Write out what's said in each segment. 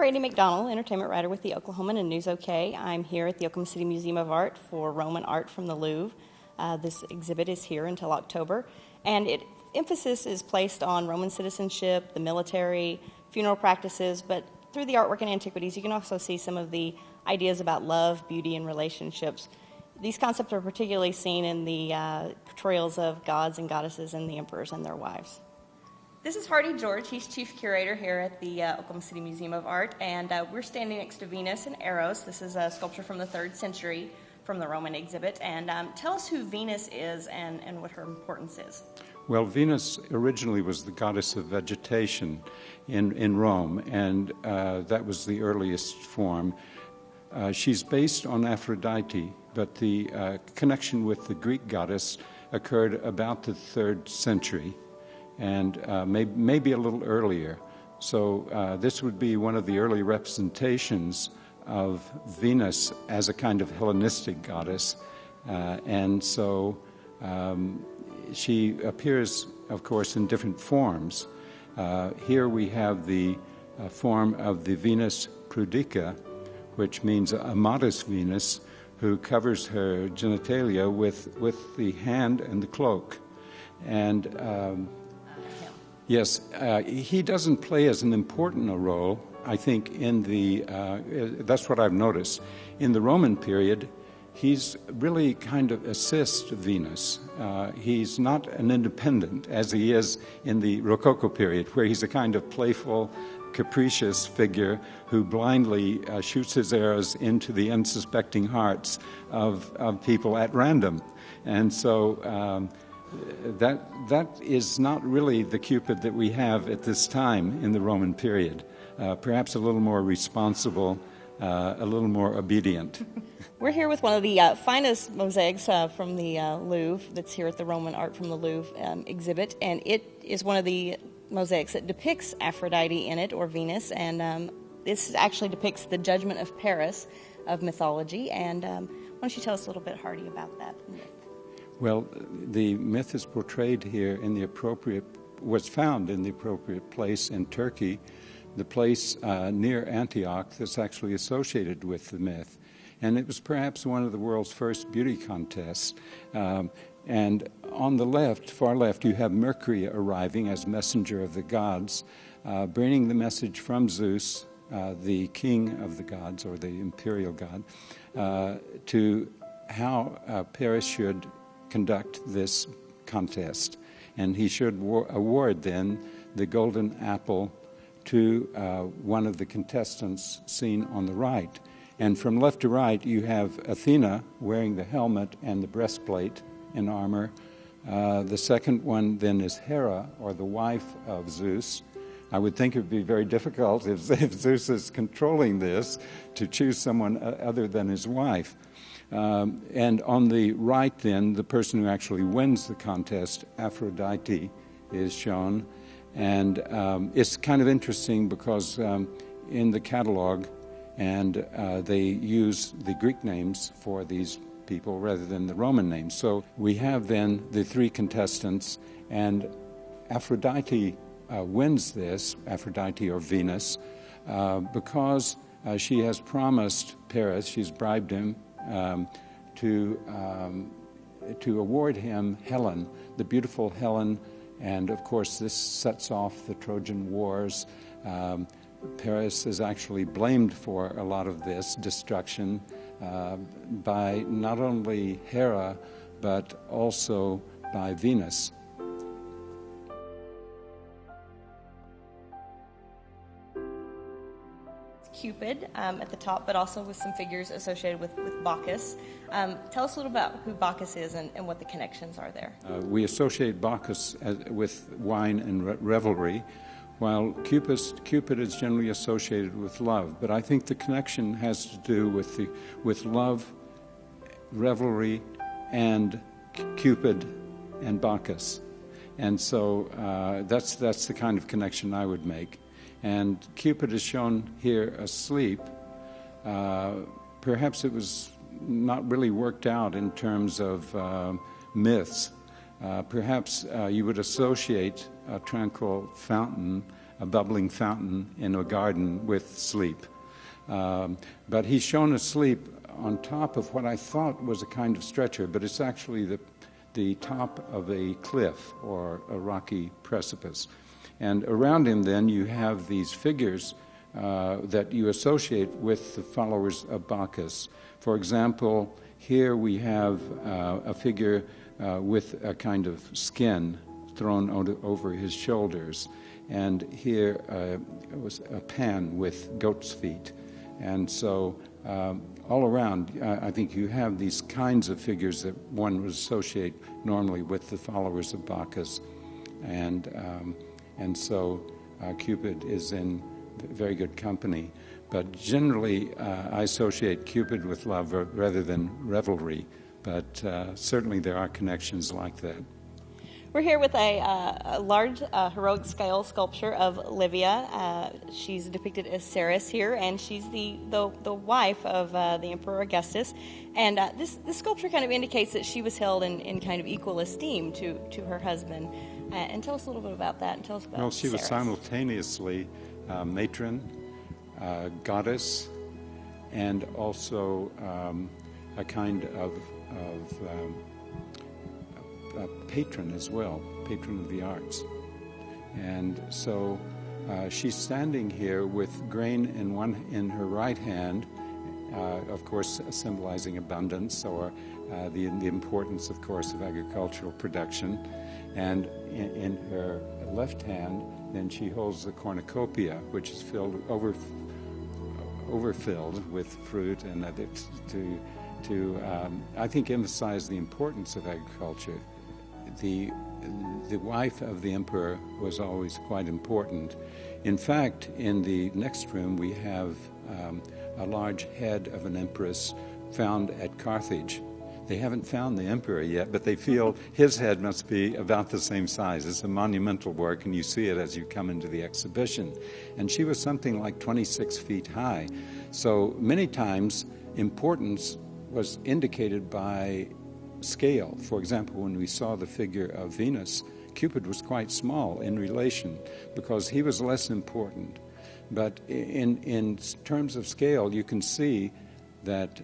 Brady McDonald, entertainment writer with the Oklahoman and News OK. I'm here at the Oklahoma City Museum of Art for Roman art from the Louvre. This exhibit is here until October, and its emphasis is placed on Roman citizenship, the military, funeral practices, but through the artwork and antiquities, you can also see some of the ideas about love, beauty, and relationships. These concepts are particularly seen in the portrayals of gods and goddesses and the emperors and their wives. This is Hardy George. He's chief curator here at the Oklahoma City Museum of Art, and we're standing next to Venus and Eros. This is a sculpture from the 3rd century from the Roman exhibit. And tell us who Venus is and what her importance is. Well, Venus originally was the goddess of vegetation in Rome, and that was the earliest form. She's based on Aphrodite, but the connection with the Greek goddess occurred about the 3rd century, and maybe a little earlier. So this would be one of the early representations of Venus as a kind of Hellenistic goddess. And so she appears, of course, in different forms. Here we have the form of the Venus prudica, which means a modest Venus who covers her genitalia with the hand and the cloak. And yes, he doesn't play as an important a role, I think, in the, that's what I've noticed. In the Roman period, he's really kind of assists Venus. He's not an independent, as he is in the Rococo period, where he's a kind of playful, capricious figure who blindly shoots his arrows into the unsuspecting hearts of people at random. And so that is not really the Cupid that we have at this time in the Roman period. Perhaps a little more responsible, a little more obedient. We're here with one of the finest mosaics from the Louvre that's here at the Roman Art from the Louvre exhibit, and it is one of the mosaics that depicts Aphrodite in it, or Venus, and this actually depicts the judgment of Paris of mythology. And why don't you tell us a little bit, Hardy, about that myth? Well, the myth is portrayed here in the was found in the appropriate place in Turkey, the place near Antioch that's actually associated with the myth. And it was perhaps one of the world's first beauty contests. And on the left, far left, you have Mercury arriving as messenger of the gods, bringing the message from Zeus, the king of the gods, or the imperial god, to how Paris should conduct this contest. And he should award then the golden apple to one of the contestants seen on the right. And from left to right, you have Athena wearing the helmet and the breastplate in armor. The second one then is Hera, or the wife of Zeus. I would think it would be very difficult if Zeus is controlling this to choose someone other than his wife. And on the right then, the person who actually wins the contest, Aphrodite, is shown. And it's kind of interesting because in the catalog, and they use the Greek names for these people rather than the Roman names. So we have then the 3 contestants, and Aphrodite wins this, Aphrodite or Venus, because she has promised Paris, she's bribed him to award him Helen, the beautiful Helen. And of course this sets off the Trojan Wars. Paris is actually blamed for a lot of this destruction by not only Hera, but also by Venus. Cupid at the top, but also with some figures associated with Bacchus. Tell us a little about who Bacchus is and what the connections are there. We associate Bacchus with wine and revelry, while Cupid is generally associated with love. But I think the connection has to do with love, revelry, and Cupid and Bacchus. And so that's the kind of connection I would make. And Cupid is shown here asleep. Perhaps it was not really worked out in terms of myths. Perhaps you would associate a tranquil fountain a bubbling fountain in a garden with sleep. But he's shown asleep on top of what I thought was a kind of stretcher, but it's actually the top of a cliff or a rocky precipice. And around him then you have these figures that you associate with the followers of Bacchus. For example, here we have a figure with a kind of skin thrown over his shoulders. And here was a pan with goat's feet. And so all around, I think you have these kinds of figures that one would associate normally with the followers of Bacchus. And so Cupid is in very good company. But generally, I associate Cupid with love rather than revelry. But certainly there are connections like that. We're here with a large heroic scale sculpture of Livia. She's depicted as Ceres here, and she's the wife of the Emperor Augustus. And this sculpture kind of indicates that she was held in kind of equal esteem to her husband. And tell us a little bit about that, and tell us about Well, she was Ceres. simultaneously matron, goddess, and also a kind of a patron as well, patron of the arts. And so she's standing here with grain in her right hand, of course symbolizing abundance or the importance, of course, of agricultural production. And in her left hand, then she holds the cornucopia, which is overfilled with fruit, and it's to I think emphasize the importance of agriculture. The wife of the emperor was always quite important. In fact, in the next room we have a large head of an empress found at Carthage. They haven't found the emperor yet, but they feel his head must be about the same size. It's a monumental work, and you see it as you come into the exhibition. And she was something like 26 feet high. So many times importance was indicated by scale. For example, when we saw the figure of Venus, Cupid was quite small in relation because he was less important. But in terms of scale, you can see that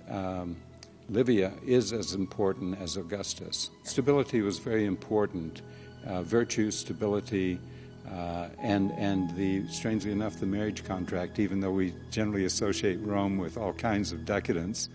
Livia is as important as Augustus. Stability was very important. Virtue, stability, and strangely enough, the marriage contract, even though we generally associate Rome with all kinds of decadence,